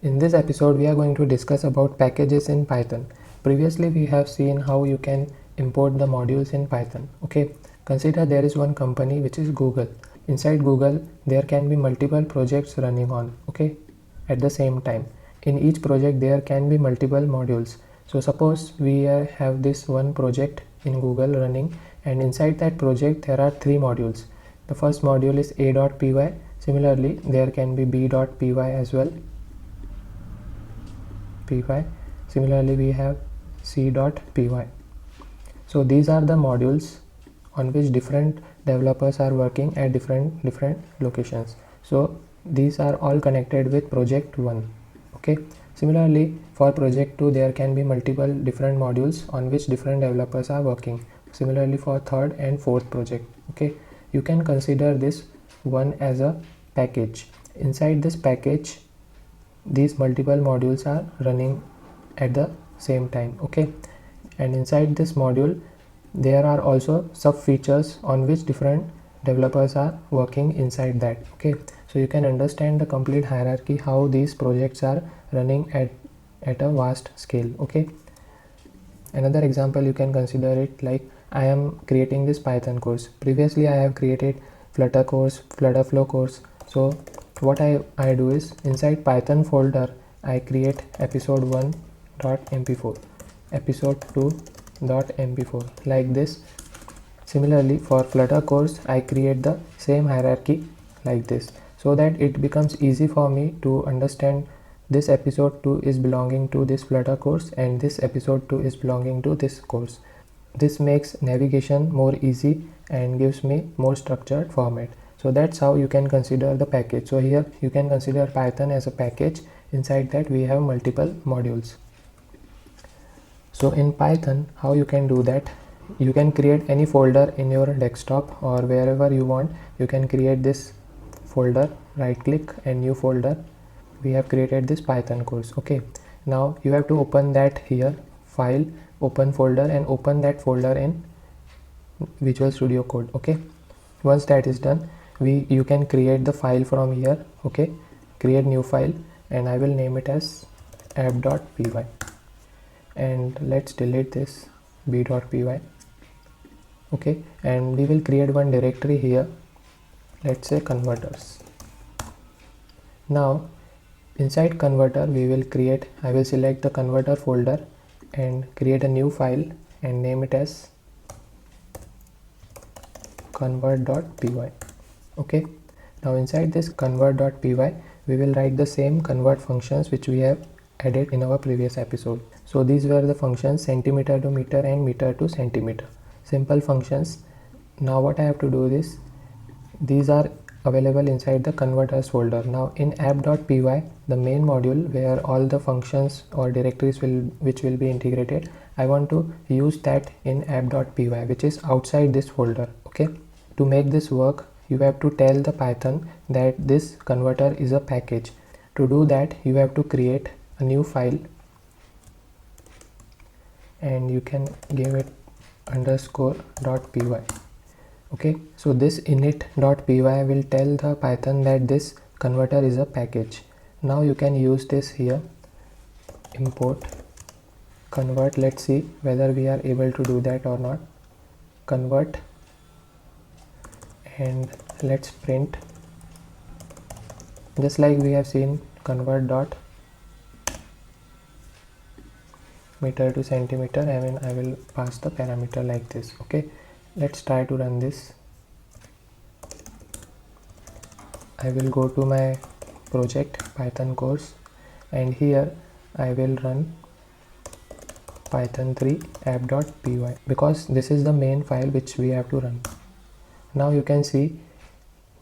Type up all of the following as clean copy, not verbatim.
In this episode, we are going to discuss about packages in Python. Previously, we have seen how you can import the modules in Python. Okay, consider there is one company which is Google. Inside Google, there can be multiple projects running on, okay, at the same time. In each project, there can be multiple modules. So suppose we have this one project in Google running, and inside that project, there are three modules. The first module is a.py. Similarly, there can be b.py as well. Py. Similarly, we have c.py. So these are the modules on which different developers are working at different locations. So these are all connected with project 1. Okay. Similarly, for project 2, there can be multiple different modules on which different developers are working. Similarly, for third and fourth project. Okay, you can consider this one as a package. Inside this package, these multiple modules are running at the same time. Okay, and inside this module there are also sub features on which different developers are working inside that. Okay, so you can understand the complete hierarchy, how these projects are running at a vast scale. Okay, another example you can consider it like I am creating this Python course. Previously I have created Flutter course, FlutterFlow course. So what I do is inside Python folder I create episode 1.mp4, episode 2.mp4 like this. Similarly, for Flutter course I create the same hierarchy like this, so that it becomes easy for me to understand this episode 2 is belonging to this Flutter course and this episode 2 is belonging to this course. This makes navigation more easy and gives me more structured format. So that's how you can consider the package. So here you can consider Python as a package. Inside that we have multiple modules. So in Python, how you can do that? You can create any folder in your desktop or wherever you want. You can create this folder, right click and new folder. We have created this Python course. Okay, now you have to open that here, file, open folder, and open that folder in Visual Studio Code. Okay, once that is done, you can create the file from here. Okay, create new file and I will name it as app.py, and let's delete this b.py. Okay, and we will create one directory here, let's say converters. Now inside converter I will select the converter folder and create a new file and name it as convert.py. Okay, now inside this convert.py we will write the same convert functions which we have added in our previous episode. So these were the functions centimeter to meter and meter to centimeter, simple functions. Now what I have to do is, these are available inside the converters folder. Now in app.py, the main module where all the functions or directories which will be integrated, I want to use that in app.py, which is outside this folder. Okay, to make this work you have to tell the Python that this converter is a package. To do that you have to create a new file and you can give it _.py. Okay, so this init.py will tell the Python that this converter is a package. Now you can use this here, import convert. Let's see whether we are able to do that or not. Convert, and let's print, just like we have seen, convert dot meter to centimeter, and I will pass the parameter like this. Okay, let's try to run this. I will go to my project Python course and here I will run python 3 app.py because this is the main file which we have to run. Now you can see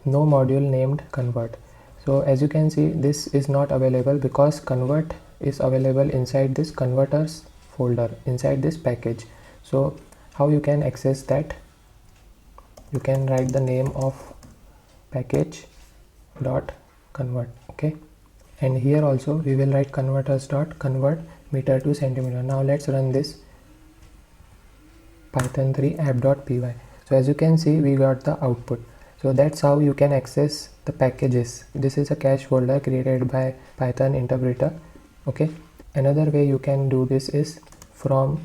no module named convert. So as you can see, this is not available because convert is available inside this converters folder, inside this package. So how you can access that? You can write the name of package dot convert. Okay, and here also we will write converters dot convert meter to centimeter. Now let's run this python 3 app.py. So as you can see, we got the output. So that's how you can access the packages. This is a cache folder created by Python interpreter. Okay, another way you can do this is from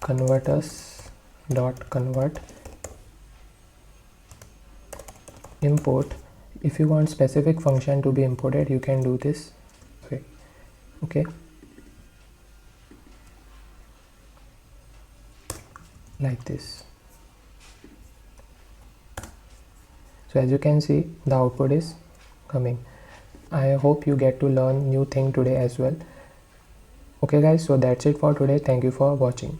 converters.convert import. If you want specific function to be imported, you can do this. Okay, like this. So as you can see, the output is coming. I hope you get to learn new thing today as well. Okay guys, so that's it for today. Thank you for watching.